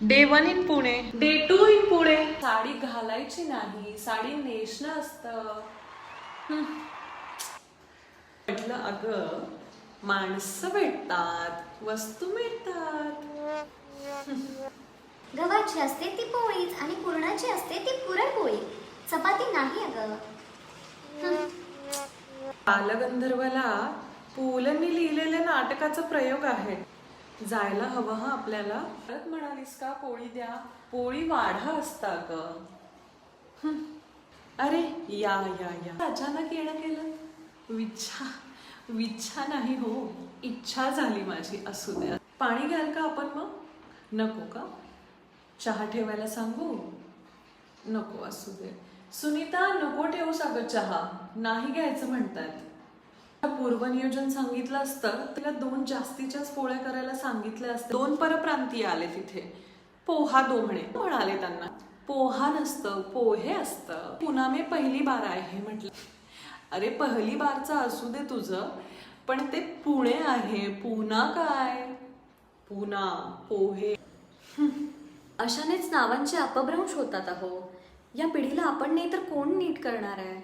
Day 1 in Pune, day 2 in Pune. Sari घालायची नाही, साडी नेसणं असतं. म्हटलं अगं माणसं भेटतात, वस्तू मिळतात. गव्हाची असते ती पोळीच आणि पुरणाची असते ती पुरणपोळी, चपाती नाही अगं. बालगंधर्वला पुलंनी लिहिलेल्या नाटकाचा प्रयोग आहे. जायला हवं हा आपल्याला. परत म्हणालीस का पोळी द्या, पोळी वाढा असता ग. अरे या या या, अचानक येणं केलं. विच्छा नाही हो, इच्छा झाली माझी. असू द्या. पाणी घ्याल का आपण मग? नको का? चहा ठेवायला सांगू? नको, असू दे. सुनीता नको ठेवू सागं चहा, नाही घ्यायचं म्हणतात. पूर्वनियोजन सांगितलं असतं तिला 2 जास्तीच्याच पोळ्या करायला सांगितल्या असतं. 2 परप्रांतीय आले तिथे. पोहा दो म्हणाले त्यांना. पोहा नसतं, पोहे असतं. पुन्हा मी पहिली बार आहे म्हटलं. अरे पहिली बारचं असू दे तुझं, पण ते पुणे आहे. पुन्हा काय? पुन्हा पोहे. अशानेच नावांचे अपभ्रंश होतात अहो. या पिढीला आपण नाही तर कोण नीट करणार आहे?